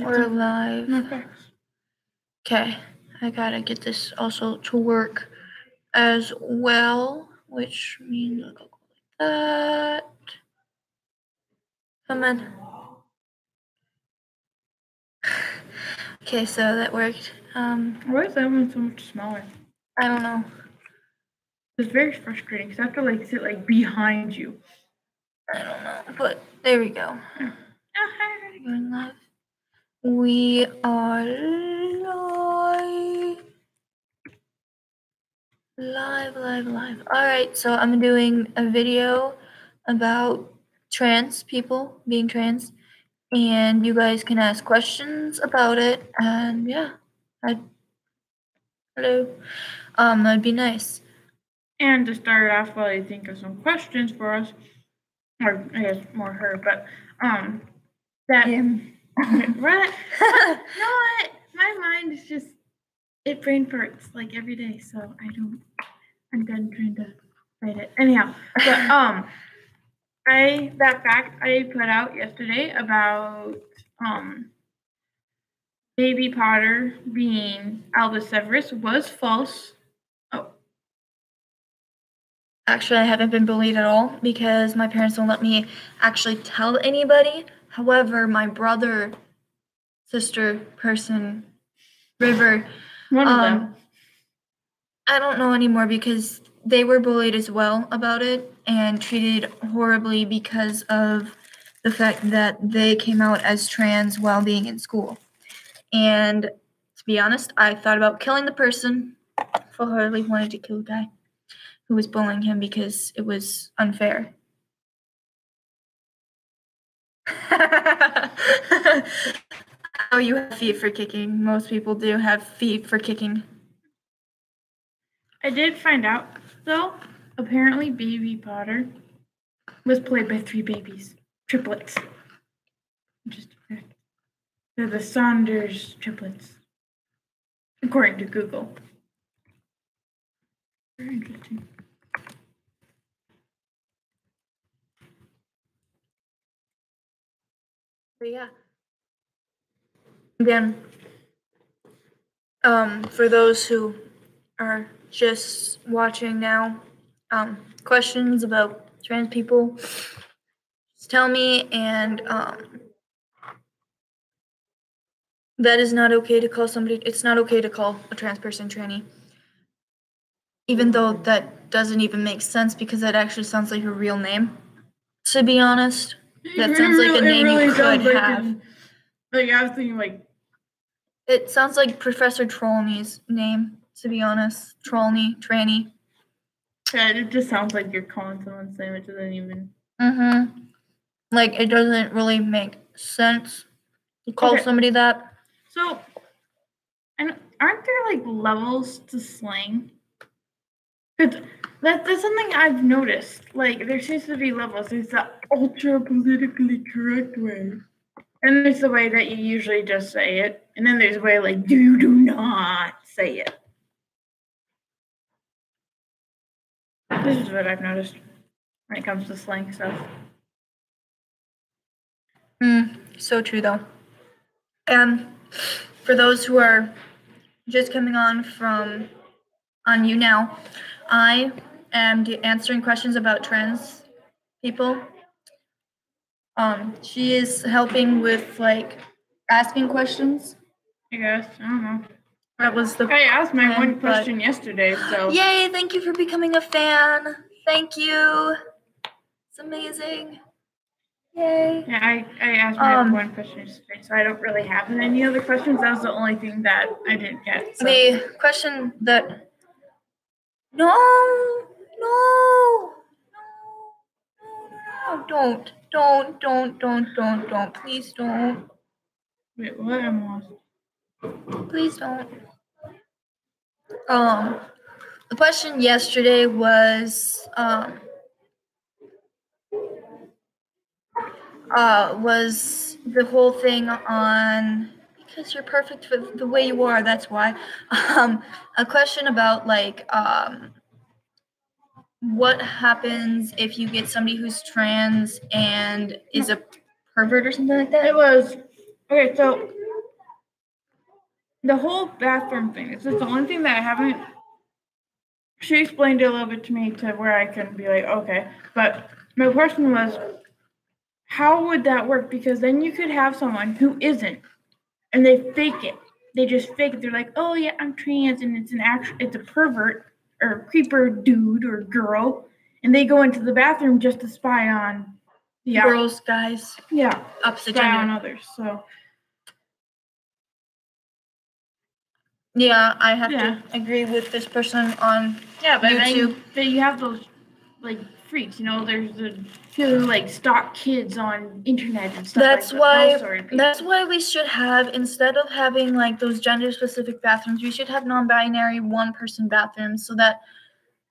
We're live. No thanks. Okay, I gotta get this also to work as well, which means I'll go like that. Come on. Okay, so that worked. Why is that one so much smaller? I don't know. It's very frustrating because I have to like sit like behind you. I don't know, but there we go. Oh, hi. Going live. We are live. Live. Alright, so I'm doing a video about trans people being trans, and you guys can ask questions about it, and yeah, hello. That'd be nice. And to start off, while I think of some questions for us, or I guess more her, but that Him. what? No, my mind is just it brain farts like every day, so I'm done trying to fight it. Anyhow, but that fact I put out yesterday about Baby Potter being Albus Severus was false. Oh. Actually, I haven't been bullied at all because my parents don't let me actually tell anybody. However, my brother, sister, person, River, One of them. I don't know anymore because they were bullied as well about it and treated horribly because of the fact that they came out as trans while being in school. And to be honest, I thought about killing the person. Full-heartedly wanted to kill the guy who was bullying him because it was unfair. Oh, you have feet for kicking. Most people do have feet for kicking. I did find out, though, apparently Baby Potter was played by 3 babies, triplets. Just a fact. They're the Saunders triplets, according to Google. Very interesting. But yeah. Again, for those who are just watching now, questions about trans people, just tell me, and that is not okay to call somebody, it's not okay to call a trans person tranny. Even though that doesn't even make sense because that actually sounds like a real name, to be honest. That sounds like a name you could have. Like, I was thinking, like... It sounds like Professor Trollney's name, to be honest. Trollney, tranny. Yeah, it just sounds like you're calling someone's name. It doesn't even... Like, it doesn't really make sense to call somebody that. So, and aren't there, like, levels to slang? Because that's something I've noticed. Like, there seems to be levels. There's the ultra-politically correct way. And there's the way that you usually just say it. And then there's a way, like, do not say it. This is what I've noticed when it comes to slang stuff. So true, though. And for those who are just coming on you now, I am answering questions about trans people. She is helping with, like, asking questions. I guess. I don't know. That was the I asked my one question yesterday, so... Yay, thank you for becoming a fan. Thank you. It's amazing. Yay. Yeah, I asked my one question yesterday, so I don't really have any other questions. That was the only thing that I didn't get. So. The question that... No, don't. Please don't. Wait, what? I'm lost. Please don't. The question yesterday was the whole thing on, because you're perfect for the way you are, that's why. A question about, like, what happens if you get somebody who's trans and is a pervert or something like that? It was, okay, so the whole bathroom thing. It's just the only thing that I haven't. She explained it a little bit to me to where I can be like, okay. But my question was, how would that work? Because then you could have someone who isn't, and they fake it. They just fake it. They're like, oh yeah, I'm trans, and it's a pervert or creeper dude or girl, and they go into the bathroom just to spy on the Girls, guys, yeah, opposite spy on gender. others. So Yeah, I have Yeah. to agree with this person on but YouTube. then you have those like freaks. You know, there's the people who like stalk kids on internet and stuff That's like that. why Those sort of people. that's why we should have, instead of having like those gender specific bathrooms, we should have non-binary one person bathrooms, so that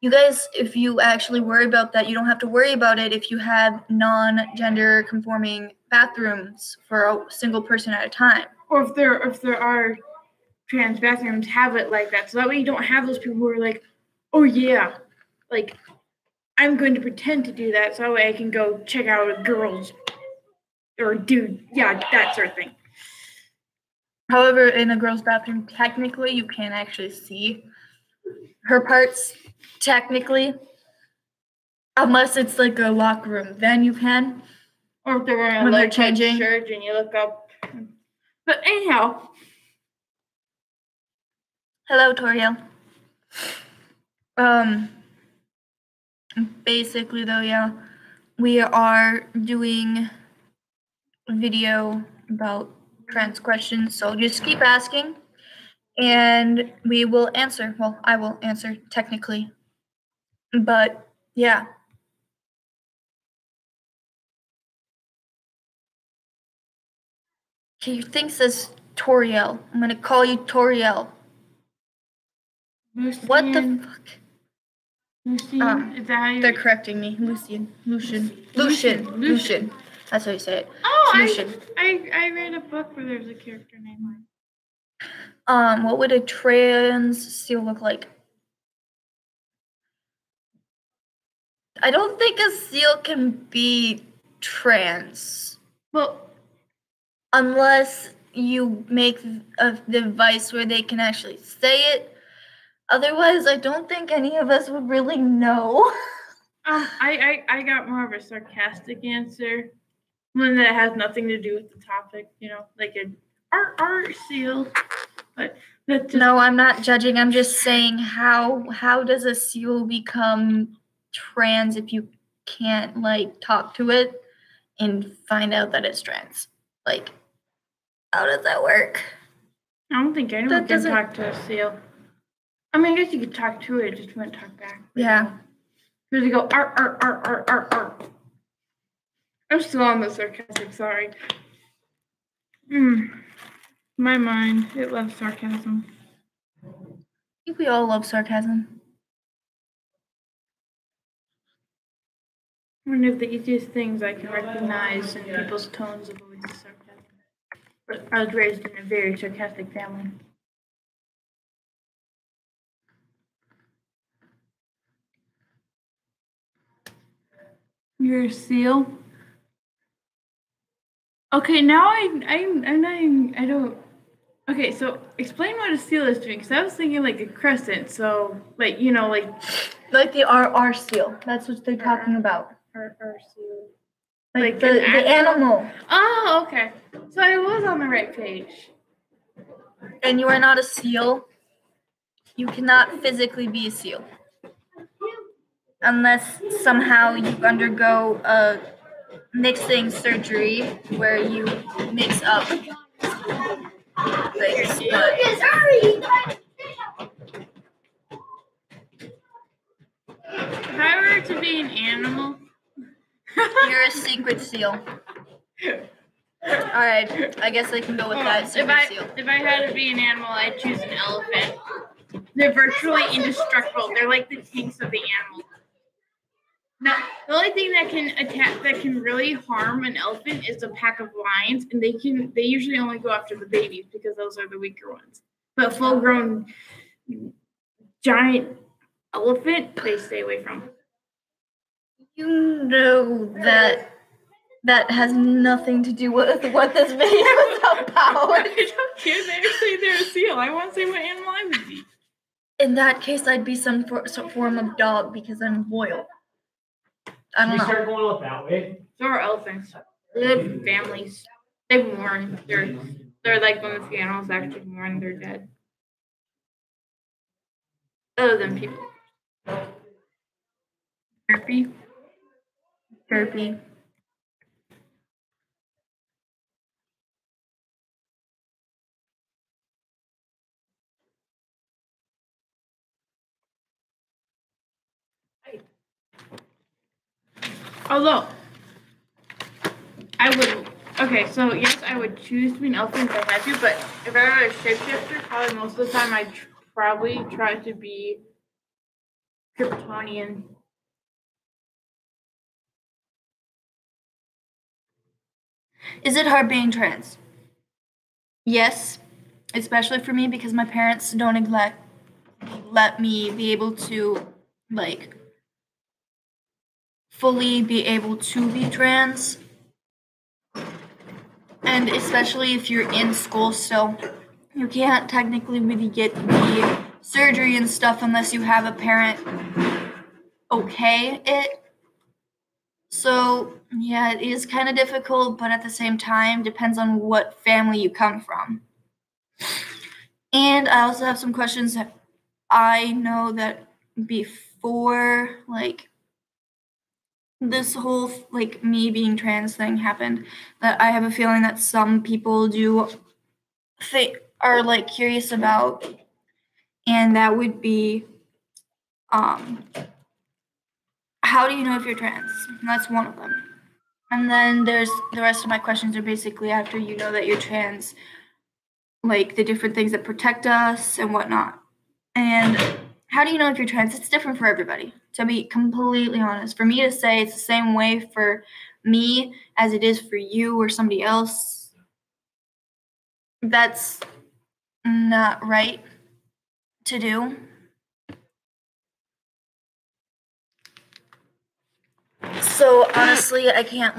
you guys, if you actually worry about that, you don't have to worry about it if you have non-gender conforming bathrooms for a single person at a time. Or if there are trans bathrooms, have it like that, so that way you don't have those people who are like, oh yeah, like I'm going to pretend to do that, so that way I can go check out a girl's or dude, yeah, that sort of thing. However, in a girl's bathroom, technically you can't actually see her parts, technically, unless it's like a locker room. Then you can. Or if they're wearing When they're a changing. shirt and you look up. But anyhow. Hello, Toriel. Basically though, yeah, we are doing a video about trans questions, so just keep asking and we will answer. Well, I will answer technically, but yeah. Okay, your thing says Toriel. I'm gonna call you Toriel. Lucian. What the fuck? Lucian? Is that how you... They're correcting me. Lucian. That's how you say it. Oh, Lucian. I read a book where there's a character named What would a trans seal look like? I don't think a seal can be trans. Well, unless you make a device where they can actually say it. Otherwise, I don't think any of us would really know. I got more of a sarcastic answer, one that has nothing to do with the topic, you know, like an art seal. But that's just... No, I'm not judging. I'm just saying how does a seal become trans if you can't like talk to it and find out that it's trans? Like, how does that work? I don't think anyone can talk to a seal. I mean, I guess you could talk to it, just wouldn't talk back. Yeah. Because you go, art. I'm still on the sarcastic, sorry. My mind, it loves sarcasm. I think we all love sarcasm. One of the easiest things I can recognize in people's tones of voice is sarcasm. But I was raised in a very sarcastic family. You're a seal? Okay, now I don't. Okay, so explain what a seal is to me, because I was thinking like a crescent. So like, you know, like the RR seal. That's what they're talking about. RR seal. Like the animal. Oh, okay. So I was on the right page. And you are not a seal. You cannot physically be a seal. Unless somehow you undergo a mixing surgery where you mix up things. But if I were to be an animal, you're a secret seal. Alright, I guess I can go with that. Secret seal. If I had to be an animal, I'd choose an elephant. They're virtually indestructible. They're like the tanks of the animal. Now, the only thing that can really harm an elephant is a pack of lions, and they usually only go after the babies because those are the weaker ones. But full-grown giant elephant, they stay away from. You know that That has nothing to do with what this video is about. I don't care. They say they're a seal. I want to say what animal I would be. In that case, I'd be some form of dog because I'm loyal. I don't We know. start going out that way. So are elephants. They have families. They mourn. They're like when the funerals actually mourn, they're dead. Other than people. Derpy. Derpy. Although, I would. Okay, so yes, I would choose to be an elephant if I had to, but if I were a shapeshifter, probably most of the time I'd probably try to be Kryptonian. Is it hard being trans? Yes, especially for me because my parents don't let me be able to like fully be able to be trans. And especially if you're in school still, you can't technically really get the surgery and stuff unless you have a parent okay it. So, yeah, it is kind of difficult, but at the same time, depends on what family you come from. And I also have some questions that I know that before, like, this whole, like, me being trans thing happened, that I have a feeling that some people are, like, curious about, and that would be, how do you know if you're trans? And that's one of them. And then there's the rest of my questions are basically after you know that you're trans, like the different things that protect us and whatnot. And how do you know if you're trans? It's different for everybody, to be completely honest. For me to say it's the same way for me as it is for you or somebody else, that's not right to do. So honestly, I can't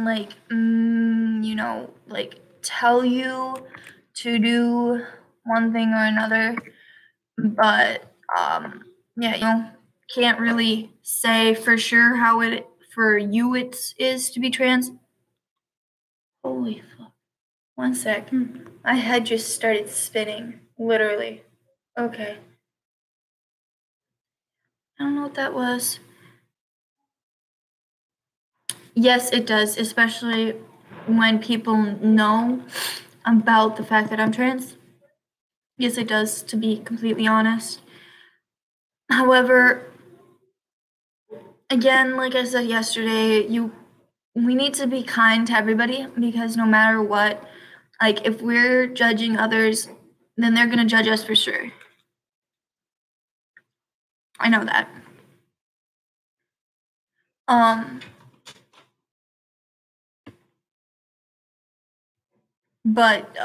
tell you to do one thing or another, but can't really say for sure how it for you it is to be trans. Holy fuck! 1 sec, my head just started spinning, literally. Okay, I don't know what that was. Yes, it does, especially when people know about the fact that I'm trans. Yes, it does, to be completely honest. However, again, like I said yesterday, we need to be kind to everybody because no matter what, like if we're judging others, then they're gonna judge us for sure. I know that. But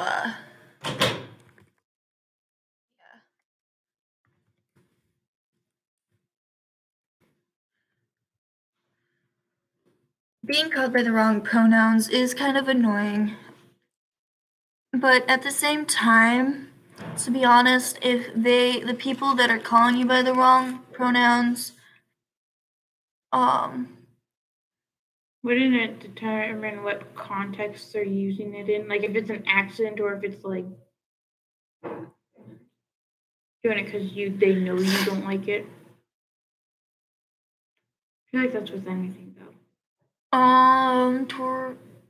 being called by the wrong pronouns is kind of annoying. But at the same time, to be honest, if the people that are calling you by the wrong pronouns, wouldn't it determine what context they're using it in? Like if it's an accident or if it's like doing it because they know you don't like it. I feel like that's with anything though.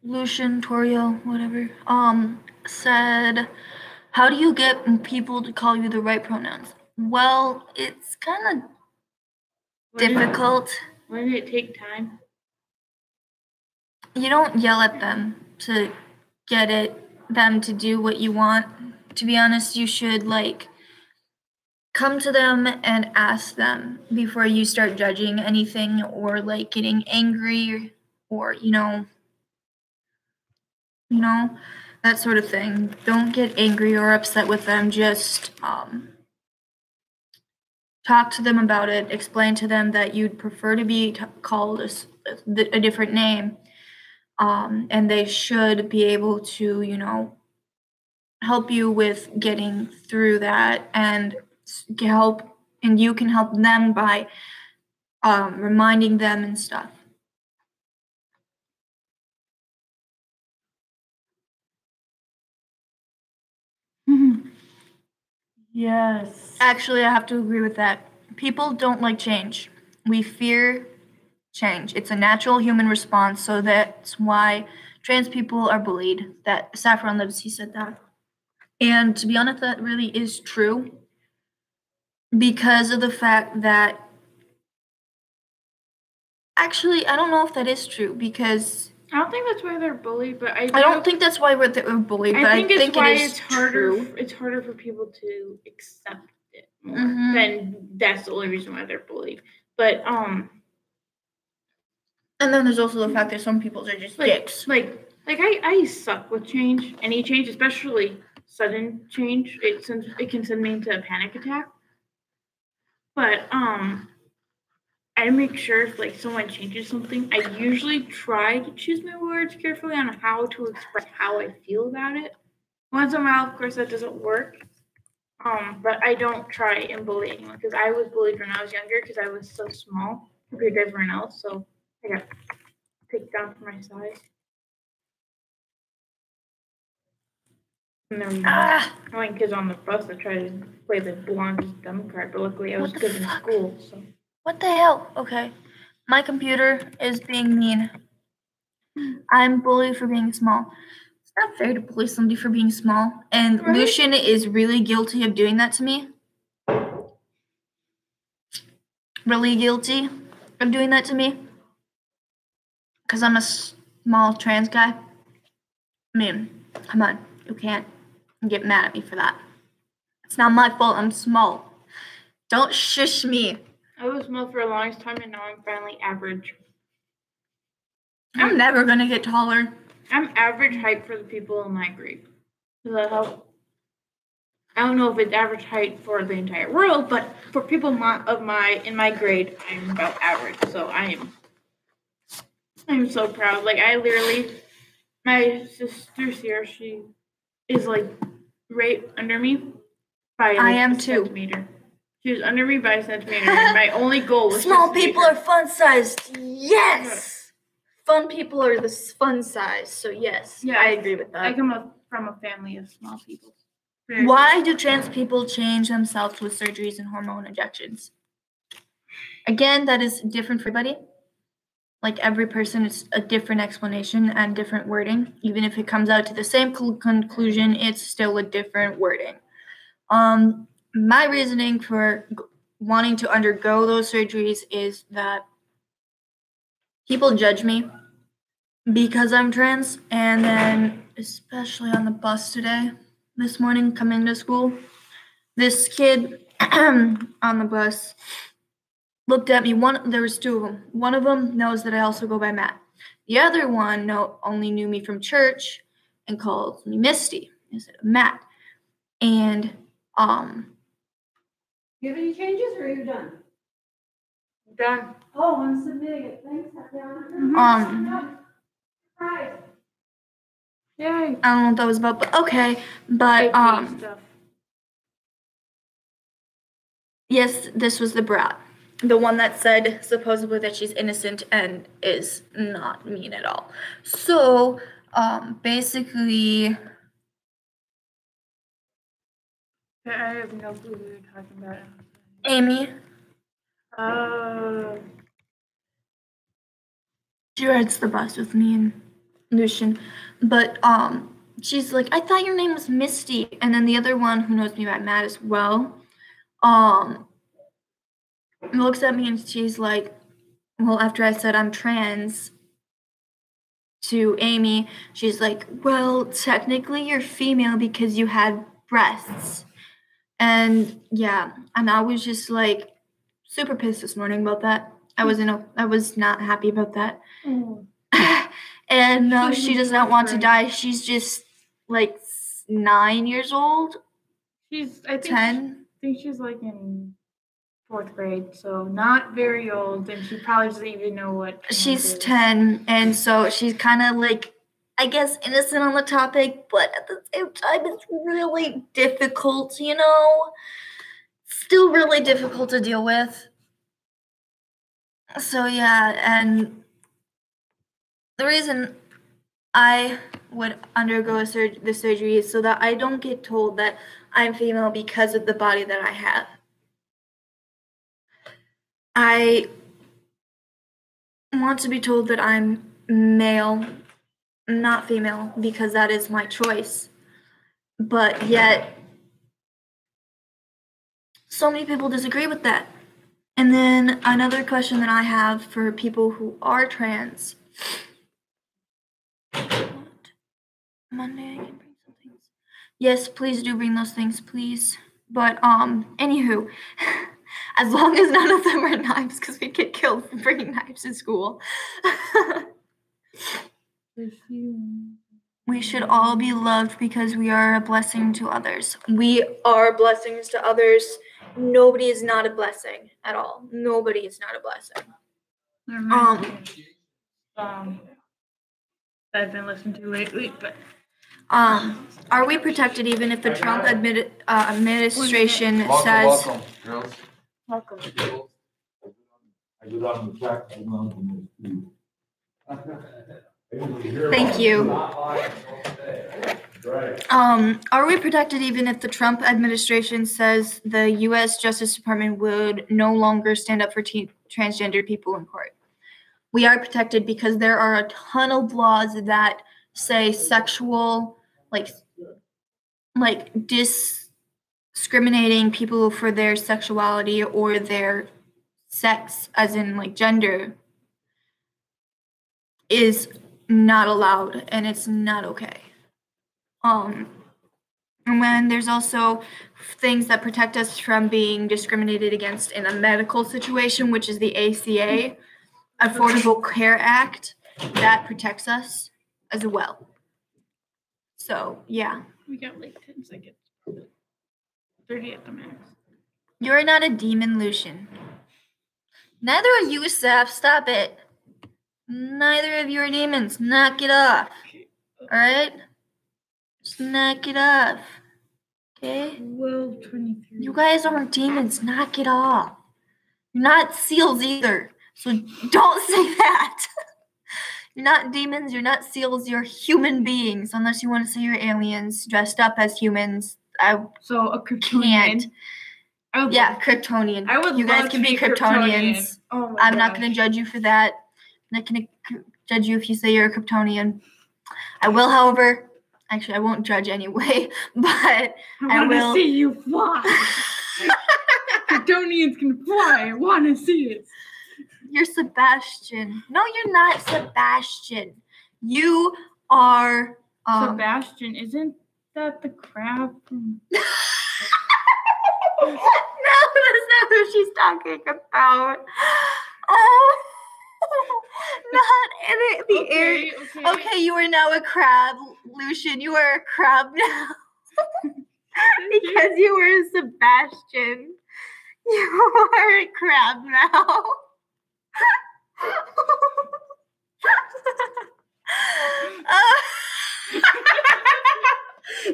Lucian Torio, whatever, said, how do you get people to call you the right pronouns? Well, it's kind of difficult. Wouldn't it take time? You don't yell at them to get them to do what you want. To be honest, you should come to them and ask them before you start judging anything or getting angry or that sort of thing. Don't get angry or upset with them. Just talk to them about it. Explain to them that you'd prefer to be called a different name. And they should be able to, help you with getting through that and you can help them by reminding them and stuff. Yes. Actually, I have to agree with that. People don't like change. We fear change. It's a natural human response, so that's why trans people are bullied. That Saffron Lives, he said that. And to be honest, that really is true because of the fact that actually, I don't know if that is true because I don't think that's why they're bullied, but I don't think that's why they're bullied. But I think it's why it is it's harder. true. It's harder for people to accept it more. Mhm. Then that's the only reason why they're bullied. But And then there's also the fact that some people are just dicks. Like I suck with change. Any change, especially sudden change, it can send me into a panic attack. But I make sure if like someone changes something, I usually try to choose my words carefully on how to express how I feel about it. Once in a while, of course, that doesn't work. But I don't try and bully anyone because I was bullied when I was younger because I was so small compared to everyone else. So I got picked down for my size. And there were annoying kids on the bus that tried to play the blonde Democrat, but luckily I was good in school. So what the hell? Okay, my computer is being mean. I'm bullied for being small. It's not fair to bully somebody for being small, and Right? Lucian is really guilty of doing that to me. Really guilty of doing that to me because I'm a small trans guy. I mean, come on, you can't get mad at me for that. It's not my fault. I'm small. Don't shush me. I was small for the longest time, and now I'm finally average. I'm never gonna get taller. I'm average height for the people in my grade. Does that help? I don't know if it's average height for the entire world, but for people in my grade, I'm about average. So I'm so proud. Like I literally, my sister's here. She is like right under me by like a centimeter. She was under me by a centimeter. And my only goal was small people are fun sized. Yes, fun people are the fun size. So yes, yeah, I agree with that. I come from a family of small people. Why do trans people change themselves with surgeries and hormone injections? Again, that is different for everybody. Like every person, it's a different explanation and different wording. Even if it comes out to the same conclusion, it's still a different wording. My reasoning for wanting to undergo those surgeries is that people judge me because I'm trans, and then especially on the bus today, this morning coming to school, this kid on the bus looked at me. There was two of them. One of them knows that I also go by Matt. The other one only knew me from church and called me Misty instead of Matt. And Do you have any changes or are you done? Done. Oh, I'm submitting it. Thanks, Tatiana. Right. Yay. I don't know what that was about, but okay. But yes, this was the brat. The one that said supposedly that she's innocent and is not mean at all. So, basically, I have no clue what you're talking about. Amy. She rides the bus with me and Lucian, but she's like, I thought your name was Misty, and then the other one who knows me by Matt as well, looks at me and she's like, well, after I said I'm trans to Amy, she's like, well, technically you're female because you had breasts. And yeah, and I was just like super pissed this morning about that. I was not happy about that. And no, she does not want to die. She's just like 9 years old. I think 10. I think she's like in 4th grade, so not very old, and she probably doesn't even know what trans She's is. 10, and so she's kind of like, I guess, innocent on the topic, but at the same time, it's really difficult, you know? Still really difficult to deal with. So, yeah, and the reason I would undergo the surgery is so that I don't get told that I'm female because of the body that I have. I want to be told that I'm male, not female, because that is my choice. But yet, so many people disagree with that. And then another question that I have for people who are trans. Monday, I can bring some things. Yes, please do bring those things, please. But, anywho, as long as none of them are knives, because we get killed for bringing knives to school. We should all be loved because we are a blessing to others. We are blessings to others. Nobody is not a blessing at all. Nobody is not a blessing. I've been listening to lately, but are we protected even if the Trump administration Welcome, says? welcome, girls. Welcome. I go down the track. Thank you. Right. Are we protected even if the Trump administration says the U.S. Justice Department would no longer stand up for transgender people in court? We are protected because there are a ton of laws that say sexual, like discriminating people for their sexuality or their sex, as in like gender, is not allowed and it's not okay. And then there's also things that protect us from being discriminated against in a medical situation, which is the ACA, Affordable Care Act, that protects us as well. So, yeah. we got like 10 seconds. 30 at the max. You're not a demon, Lucian. Neither are you, Seth. Stop it. Neither of you are demons. Knock it off. Alright? Just knock it off. Okay? 12:23. You guys aren't demons. Knock it off. You're not seals either. So don't say that. You're not demons. You're not seals. You're human beings. Unless you want to say you're aliens dressed up as humans. So a Kryptonian. Can't. Yeah, Kryptonian. I would You love guys can to be Kryptonian. Kryptonians. Oh my I'm not gosh. going to judge you for that. I'm not going to judge you if you say you're a Kryptonian. I will, however, actually, I won't judge anyway, but I want will- to see you fly. Kryptonians can fly. I want to see it. you're Sebastian. No, you're not Sebastian. You are... Sebastian, isn't that the crab from... No, that's not who she's talking about. Oh, not in it, the area. Okay, you are now a crab, Lucian. You are a crab now. Because you were a Sebastian. You are a crab now.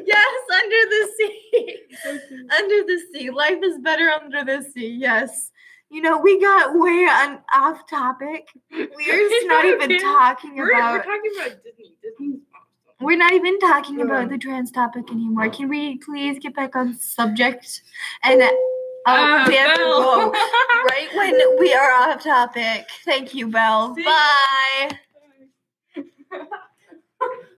Yes, under the sea. Under the sea. Life is better under the sea. Yes. You know, we got way off topic. We're not even talking We're about. talking about Disney. Disney's awesome. We're not even talking about the trans topic anymore. Can we please get back on subject? And we have to Belle. go right when we are off topic. Thank you, Belle. See? Bye.